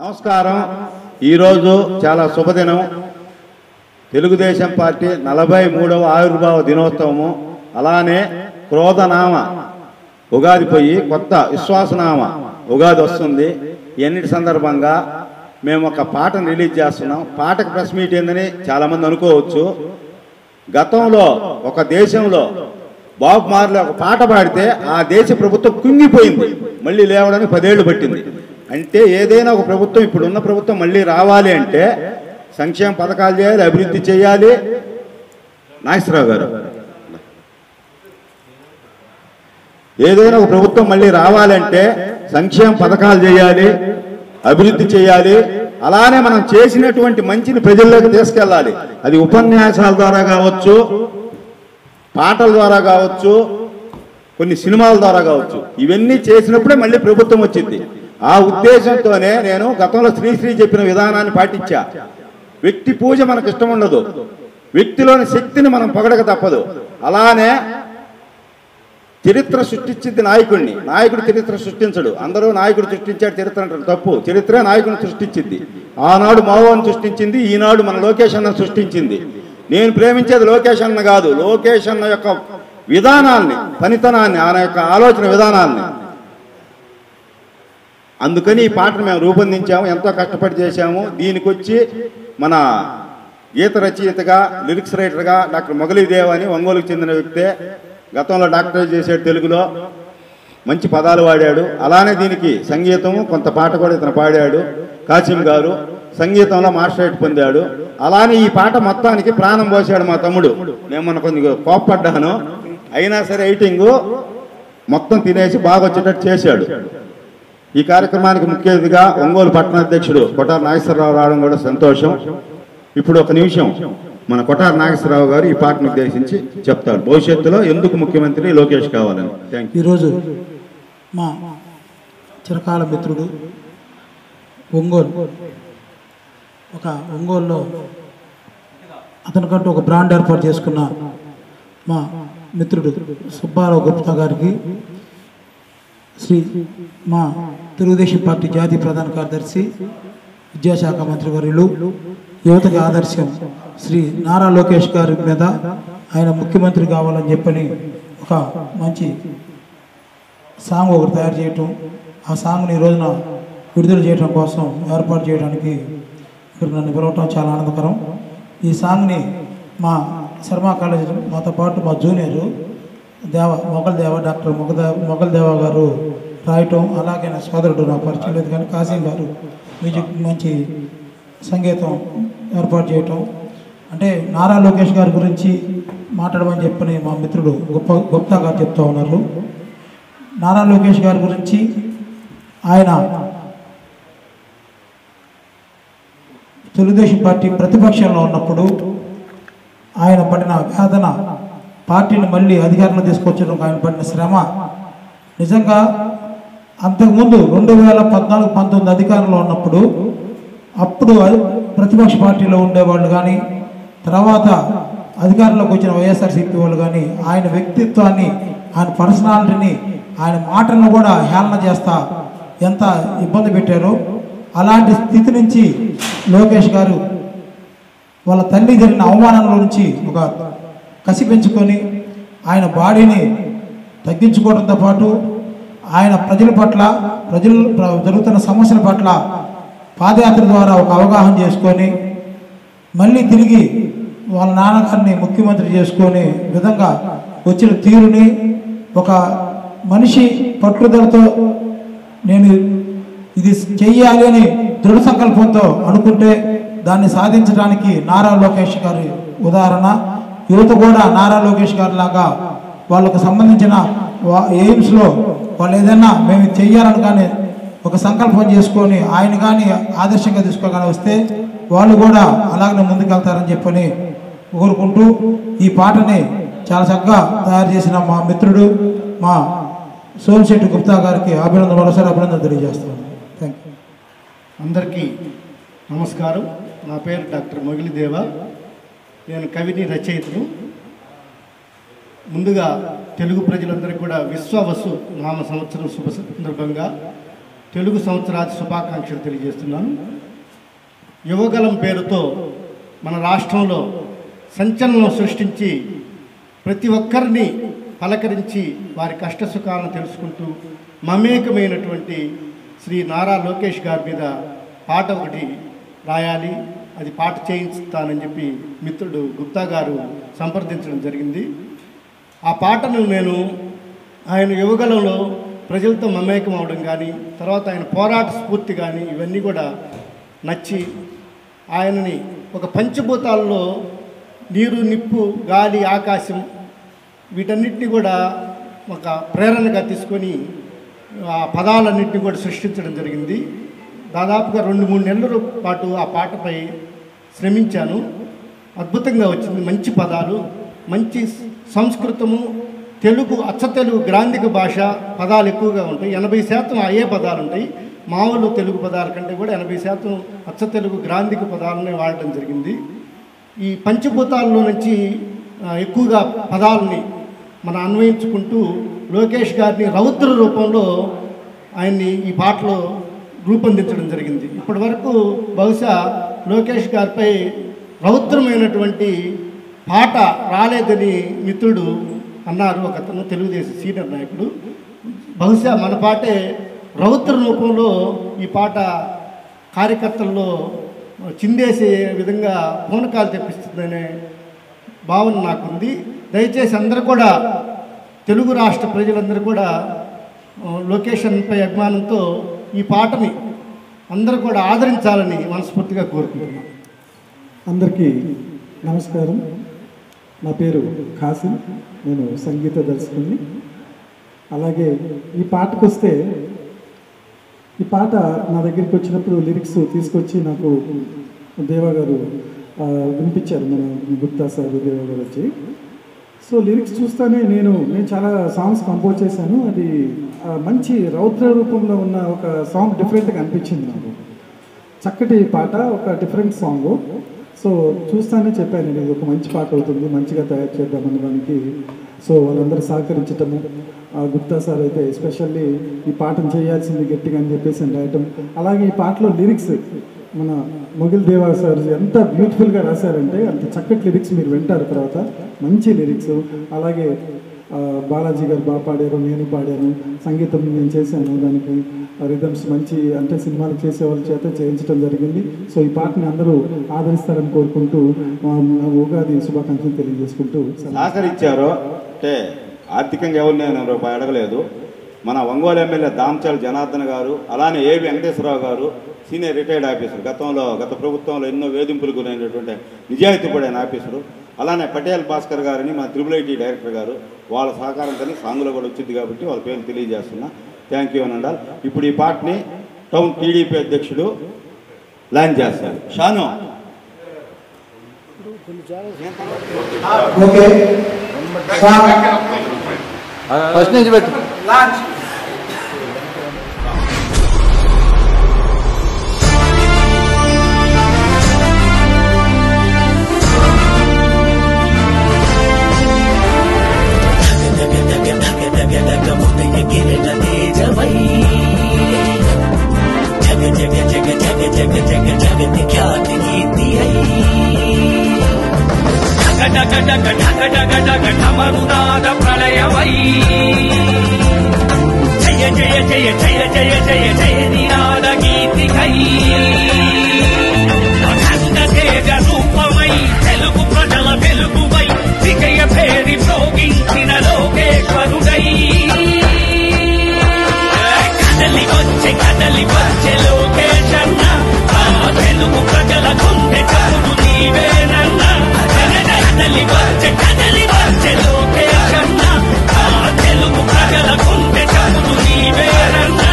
నమస్కారం. ఈరోజు చాలా శుభదినం. తెలుగుదేశం పార్టీ 43వ ఆవిర్భావ దినోత్సవము. అలానే క్రోధనామ ఉగాది పోయి కొత్త విశ్వాసనామ ఉగాది వస్తుంది. ఎన్నిటి సందర్భంగా మేము ఒక పాటను రిలీజ్ చేస్తున్నాం. పాటకు ప్రెస్ మీట్ ఏందని చాలామంది అనుకోవచ్చు. గతంలో ఒక దేశంలో బాబు మార్లే ఒక పాట పాడితే ఆ దేశ ప్రభుత్వం కుంగిపోయింది. మళ్ళీ లేవడానికి 10 ఏళ్ళు పట్టింది. అంటే ఏదైనా ఒక ప్రభుత్వం, ఇప్పుడున్న ప్రభుత్వం మళ్ళీ రావాలి అంటే సంక్షేమ పథకాలు చేయాలి, అభివృద్ధి చేయాలి. నాగేశ్వరరావు గారు, ఏదైనా ఒక ప్రభుత్వం మళ్ళీ రావాలంటే సంక్షేమ పథకాలు చేయాలి, అభివృద్ధి చేయాలి. అలానే మనం చేసినటువంటి మంచిని ప్రజల్లోకి తీసుకెళ్ళాలి. అది ఉపన్యాసాల ద్వారా కావచ్చు, పాటల ద్వారా కావచ్చు, కొన్ని సినిమాల ద్వారా కావచ్చు. ఇవన్నీ చేసినప్పుడే మళ్ళీ ప్రభుత్వం వచ్చింది. ఆ ఉద్దేశంతోనే నేను గతంలో శ్రీశ్రీ చెప్పిన విధానాన్ని పాటించా. వ్యక్తి పూజ మనకు ఇష్టం ఉండదు, వ్యక్తిలోని శక్తిని మనం పొగడక తప్పదు. అలానే చరిత్ర సృష్టించింది నాయకుడిని, నాయకుడు చరిత్ర సృష్టించడు. అందరూ నాయకుడు సృష్టించాడు చరిత్ర అంటారు, తప్పు. చరిత్రే నాయకుడిని సృష్టించింది. ఆనాడు మావోని సృష్టించింది, ఈనాడు మన లోకేష్ అన్న సృష్టించింది. నేను ప్రేమించేది లోకేష్ అన్న కాదు, లోకేష్ అన్న యొక్క విధానాన్ని, పనితనాన్ని, ఆయన యొక్క ఆలోచన విధానాన్ని. అందుకని ఈ పాటను మేము రూపొందించాము, ఎంతో కష్టపడి చేశాము. దీనికి వచ్చి మన గీత రచయితగా, లిరిక్స్ రైటర్గా డాక్టర్ మొగలిదేవ్ అని ఒంగోలుకు చెందిన వ్యక్తే. గతంలో డాక్టరేట్ చేశాడు, తెలుగులో మంచి పదాలు వాడాడు. అలానే దీనికి సంగీతము, కొంత పాట కూడా ఇతను పాడాడు. కాసిం గారు సంగీతంలో మాస్టరేట్ పొందాడు. అలానే ఈ పాట మొత్తానికి ప్రాణం పోసాడు మా తమ్ముడు. నేను మొన్న కొద్దిగా కోప్పడ్డాను, అయినా సరే ఎయిటింగ్ మొత్తం తినేసి బాగా వచ్చేటట్టు చేశాడు. ఈ కార్యక్రమానికి ముఖ్య అతిథిగా ఒంగోలు పట్టణ అధ్యక్షుడు కొటారు నాగేశ్వరరావు రావడం కూడా సంతోషం. ఇప్పుడు ఒక నిమిషం మన కొటారు నాగేశ్వరరావు గారు ఈ పాటను ఉద్దేశించి చెప్తారు, భవిష్యత్తులో ఎందుకు ముఖ్యమంత్రి లోకేష్ కావాలని. Thank you. ఈరోజు మా చిరకాల మిత్రుడు ఒంగోలులో అతనికంటూ ఒక బ్రాండ్ ఏర్పాటు చేసుకున్న మా మిత్రుడు సుబ్బారావు గుప్తా గారికి, మా తెలుగుదేశం పార్టీ జాతీయ ప్రధాన కార్యదర్శి, విద్యాశాఖ మంత్రి వర్యులు, యువతకి ఆదర్శం శ్రీ నారా లోకేష్ గారి మీద ఆయన ముఖ్యమంత్రి కావాలని చెప్పని ఒక మంచి సాంగ్ ఒకటి తయారు చేయటం, ఆ సాంగ్ని ఈ రోజున విడుదల చేయడం కోసం ఏర్పాటు చేయడానికి ఇక్కడ నన్ను పిలవటం చాలా ఆనందకరం. ఈ సాంగ్ని మా శర్మ కాలేజీ మాతో పాటు మా జూనియరు మొగల్దేవ, డాక్టర్ మొగల్దేవ గారు రాయటం, అలాగే నా సోదరుడు, నా పరిచయం లేదు కానీ కాసిం గారు మ్యూజిక్ మంచి సంగీతం ఏర్పాటు చేయటం. అంటే నారా లోకేష్ గారి గురించి మాట్లాడమని చెప్పని మా మిత్రుడు గుప్తా గారు చెప్తూ ఉన్నారు. నారా లోకేష్ గారి గురించి ఆయన తెలుగుదేశం పార్టీ ప్రతిపక్షంలో ఉన్నప్పుడు ఆయన పడిన వేదన, పార్టీని మళ్ళీ అధికారంలో తీసుకొచ్చడం, ఆయన పడిన శ్రమ నిజంగా అంతకుముందు 2014-19 అధికారంలో ఉన్నప్పుడు అప్పుడు ప్రతిపక్ష పార్టీలో ఉండేవాళ్ళు కానీ, తర్వాత అధికారంలోకి వచ్చిన వైఎస్ఆర్సీపీ వాళ్ళు కానీ ఆయన వ్యక్తిత్వాన్ని, ఆయన పర్సనాలిటీని, ఆయన మాటలను కూడా హేళన చేస్తా ఎంత ఇబ్బంది పెట్టారో, అలాంటి స్థితి నుంచి లోకేష్ గారు వాళ్ళ తల్లి జరిగిన అవమానంలో నుంచి ఒక కసి పెంచుకొని ఆయన బాడీని తగ్గించుకోవడంతో పాటు ఆయన ప్రజల పట్ల, జరుగుతున్న సమస్యల పట్ల పాదయాత్ర ద్వారా ఒక అవగాహన చేసుకొని మళ్ళీ తిరిగి వాళ్ళ నాన్నగారిని ముఖ్యమంత్రి చేసుకునే విధంగా వచ్చిన తీరుని, ఒక మనిషి పట్టుదలతో నేను ఇది చెయ్యాలి అని దృఢ సంకల్పంతో అనుకుంటే దాన్ని సాధించడానికి నారా లోకేష్ గారి ఉదాహరణ. యువత కూడా నారా లోకేష్ గారి లాగా వాళ్ళకు సంబంధించిన ఎయిమ్స్లో వాళ్ళు ఏదైనా మేము చెయ్యాలని కానీ ఒక సంకల్పం చేసుకొని ఆయన కానీ ఆదర్శంగా తీసుకోగానే వస్తే వాళ్ళు కూడా అలాగనే ముందుకెళ్తారని చెప్పని కోరుకుంటూ ఈ పాటని చాలా చక్కగా తయారు చేసిన మా మిత్రుడు మా సోమశెట్టి గుప్తా గారికి మరోసారి అభినందన తెలియజేస్తాను. Thank you. అందరికీ నమస్కారం. నా పేరు డాక్టర్ మొగలిదేవ. నేను కవిని, రచయితను. ముందుగా తెలుగు ప్రజలందరికీ కూడా విశ్వవసు నామ సంవత్సరం శుభ సందర్భంగా తెలుగు సంవత్సరాది శుభాకాంక్షలు తెలియజేస్తున్నాను. యువగలం పేరుతో మన రాష్ట్రంలో సంచలనం సృష్టించి ప్రతి ఒక్కరిని పలకరించి వారి కష్టసుఖాలను తెలుసుకుంటూ మమేకమైనటువంటి శ్రీ నారా లోకేష్ గారి మీద పాట ఒకటి రాయాలి, అది పాట చేయిస్తానని చెప్పి మిత్రుడు గుప్తా గారు సంప్రదించడం జరిగింది. ఆ పాటను నేను ఆయన యువగలంలో ప్రజలతో మమేకం అవడం కానీ, తర్వాత ఆయన పోరాట స్ఫూర్తి కానీ ఇవన్నీ కూడా నచ్చి ఆయనని ఒక పంచభూతాల్లో నీరు, నిప్పు, గాలి, ఆకాశం వీటన్నిటిని కూడా ఒక ప్రేరణగా తీసుకొని ఆ పదాలన్నింటినీ కూడా సృష్టించడం జరిగింది. దాదాపుగా 2-3 నెలల పాటు ఆ పాటపై శ్రమించాను. అద్భుతంగా వచ్చింది. మంచి పదాలు, మంచి సంస్కృతము, తెలుగు, అచ్చ తెలుగు గ్రాంధిక భాష పదాలు ఎక్కువగా ఉంటాయి. 80% అయ్యే పదాలు ఉంటాయి. మామూలు తెలుగు పదాల కంటే కూడా 80% అచ్చ తెలుగు గ్రాంధిక పదాలనే వాడటం జరిగింది. ఈ పంచభూతాల్లో నుంచి ఎక్కువగా పదాలని మనం అన్వయించుకుంటూ లోకేష్ గారిని రౌద్ర రూపంలో ఆయన్ని ఈ పాటలో రూపొందించడం జరిగింది. ఇప్పటి వరకు బహుశా లోకేష్ గారిపై రౌద్రమైనటువంటి పాట రాలేదని మిత్రుడు అన్నారు. ఒకతను తెలుగుదేశం సీనియర్ నాయకుడు. బహుశా మన పాటే రౌద్ర రూపంలో ఈ పాట కార్యకర్తల్లో చిందేసే విధంగా పూనకాలు తెప్పిస్తుందనే భావన నాకుంది. దయచేసి అందరూ కూడా, తెలుగు రాష్ట్ర ప్రజలందరూ కూడా లొకేషన్పై అభిమానంతో ఈ పాటని అందరూ కూడా ఆదరించాలని మనస్ఫూర్తిగా కోరుకుంటున్నాను. అందరికీ నమస్కారం. నా పేరు ఖాసిం, నేను సంగీత దర్శకుని. అలాగే ఈ పాటకు వస్తే, ఈ పాట నా దగ్గరికి వచ్చినప్పుడు లిరిక్స్ తీసుకొచ్చి నాకు దేవా గారు వినిపించారు, మన గుప్తా సార్ దేవా గారు వచ్చి. సో లిరిక్స్ చూస్తేనే నేను చాలా సాంగ్స్ కంపోజ్ చేశాను. అది మంచి రౌద్ర రూపంలో ఉన్న ఒక సాంగ్ డిఫరెంట్గా అనిపించింది నాకు. చక్కటి పాట, ఒక డిఫరెంట్ సాంగ్. సో చూస్తానే చెప్పాను నేను, ఇది ఒక మంచి పాట అవుతుంది, మంచిగా తయారు చేద్దామని దానికి. సో వాళ్ళందరూ సహకరించటము, గుప్తా సార్ అయితే ఎస్పెషల్లీ ఈ పాటను చేయాల్సింది గట్టిగా అని చెప్పేసి రాయటం. అలాగే ఈ పాటలో లిరిక్స్ మన మొగిల్ దేవా సార్ ఎంత బ్యూటిఫుల్గా రాశారంటే, అంత చక్కటి లిరిక్స్ మీరు వింటారు తర్వాత, మంచి లిరిక్స్. అలాగే బాలాజీ గారు బాగా పాడారు, నేను పాడాను, సంగీతం నేను చేశాను, దానికి రిథమ్స్ మంచి అంటే సినిమాలు చేసే వాళ్ళ చేత చేయించడం జరిగింది. సో ఈ పాటని అందరూ ఆదరిస్తారని కోరుకుంటూ ఉగాది శుభాకాంక్షలు తెలియజేసుకుంటూ సహకరించారు. అంటే ఆర్థికంగా ఎవరినైనా రూపాయి అడగలేదు. మన ఒంగోలు ఎమ్మెల్యే దామచాల జనార్దన్ గారు, అలానే ఏ వెంకటేశ్వరరావు గారు, సీనియర్ రిటైర్డ్ ఆఫీసర్, గత ప్రభుత్వంలో ఎన్నో వేధింపులు గురైనటువంటి నిజాయితీ పడిన ఆఫీసరు. అలానే పటేల్ భాస్కర్ గారిని మన IIIT డైరెక్టర్ గారు, వాళ్ళ సహకారంతో సాంగులో కూడా వచ్చింది కాబట్టి వాళ్ళ పేరు తెలియజేస్తున్నా. థ్యాంక్ యూ అని ఉండాలి. ఇప్పుడు ఈ పాటని టౌన్ టీడీపీ అధ్యక్షుడు లాంచ్ చేస్తారు. షాను ఫస్ట్ నుంచి పెట్టు. ఘటమరునాద ప్రళయమై జయ జయ జయ జయ జయ జయ జయ నినాద గీతికై అఖండ తేజ రూపమై తెలుగు ప్రజల వెలుగువై విజయ భేరి భోగించిన లోకేశ్వరుడై కదలి వచ్చే లోకేశన్న, ఆ తెలుగు ప్రజల గుండె చప్పుడు నీవేనన్నా. కదలి వచ్చే లోకేశన్న, ఆ తెలుగు ప్రజల గుండె చప్పుడు నీవేనన్నా.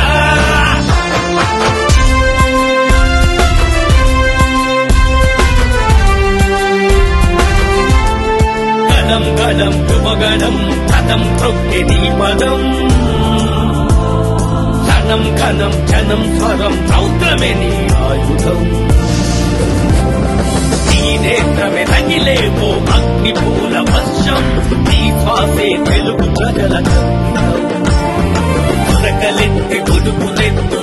గడం గడం యువగడం పదం ప్రొక్కి నీ పదం, ఘనం ఘనం జనం స్వరం రౌద్రమే నీ ఆయుధం. నీ నేత్రమే రగిలేవో అగ్ని పూల వర్షం, నీ శ్వాసే తెలుగు ప్రజల దొరకలెత్తి గుడుకులెత్తు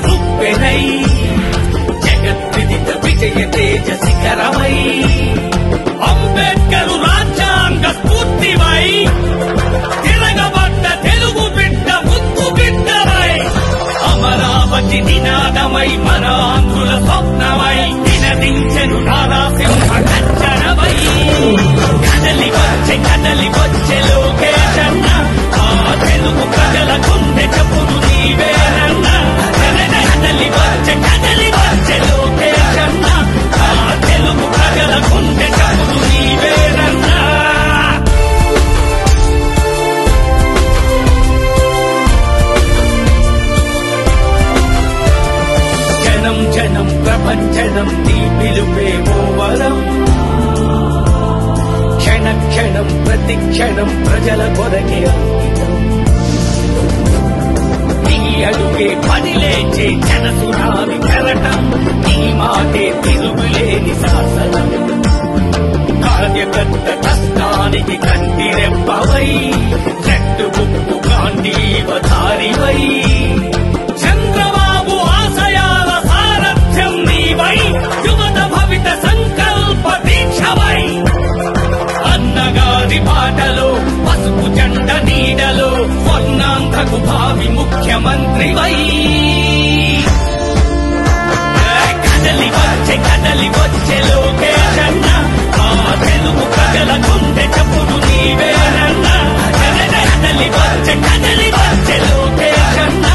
నీ అడుగే పనిలేచే జనసురాలి కెరటం, నీ మాటే తిరుగులేని శాసనం. కార్యకర్త కష్టానికి కంటి రెప్పవై, చెట్టు బుక్కు గాంధీవధారివై, చంద్రబాబు ఆశయాల సారథ్యం నీవై, యువత భవిత సంకల్ప దీక్షవై, అన్నగారి బాటలో పసుపు జెండ నీడలో స్వర్ణాంధ్రకు భావి ముఖ్యమంత్రివై. కదలి వచ్చే లోకేశన్న, ఆ తెలుగు ప్రజల గుండె చప్పుడు నీవేనన్న. కదలి వచ్చే లోకేశన్న,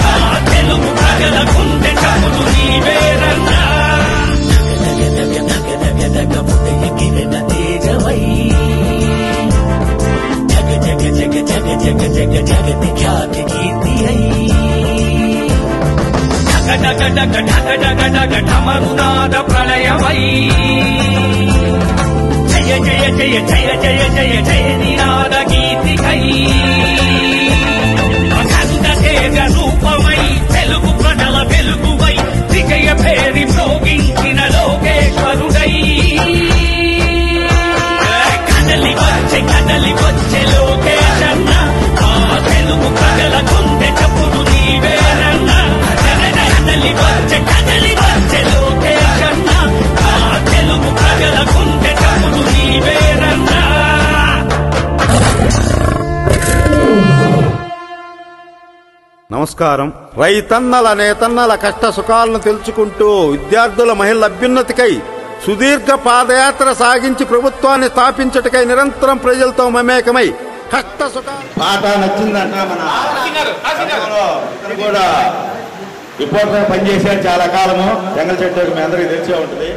ఆ తెలుగు ప్రజల గుండె చప్పుడు నీవేనన్న. ఎగిరిన తేజవై, జగ జగ జగ జగ జగ జగ జగతి ఖ్యాతి కీర్తి అయి, ఢగ ఢగ ఢగ ఢగ ఢగ ఢమరునాద ప్రళయమై, జయ జయ జయ జయ జయ జయ జయ నినాద గీతికై, అఖండ తేజ రూపమై, తెలుగు ప్రజల వెలుగువై, విజయ భేరి మ్రోగించిన లోకేశ్వరుడై. కదలి వచ్చే లోకేశన్న, ఆ తెలుగు ప్రజల గుండె చప్పుడు నీవేనన్న. కదలి వచ్చే లోకేశన్న, ఆ తెలుగు ప్రజల గుండె చప్పుడు నీవేనన్న. నమస్కారం. రైతన్నల నేతన్నల కష్ట సుఖాలను తెలుసుకుంటూ విద్యార్థుల మహిళల అభ్యున్నతికై సుదీర్ఘ పాదయాత్ర సాగించి ప్రభుత్వాన్ని స్థాపించటకై నిరంతరం ప్రజలతో మమేకమై కష్ట సుఖాలు. పాట నచ్చిందంట. మన కూడా రిపోర్టర్ పనిచేశాడు చాలా కాలము. జంగల్ చెట్టు మీ అందరికీ తెలిసే ఉంటుంది.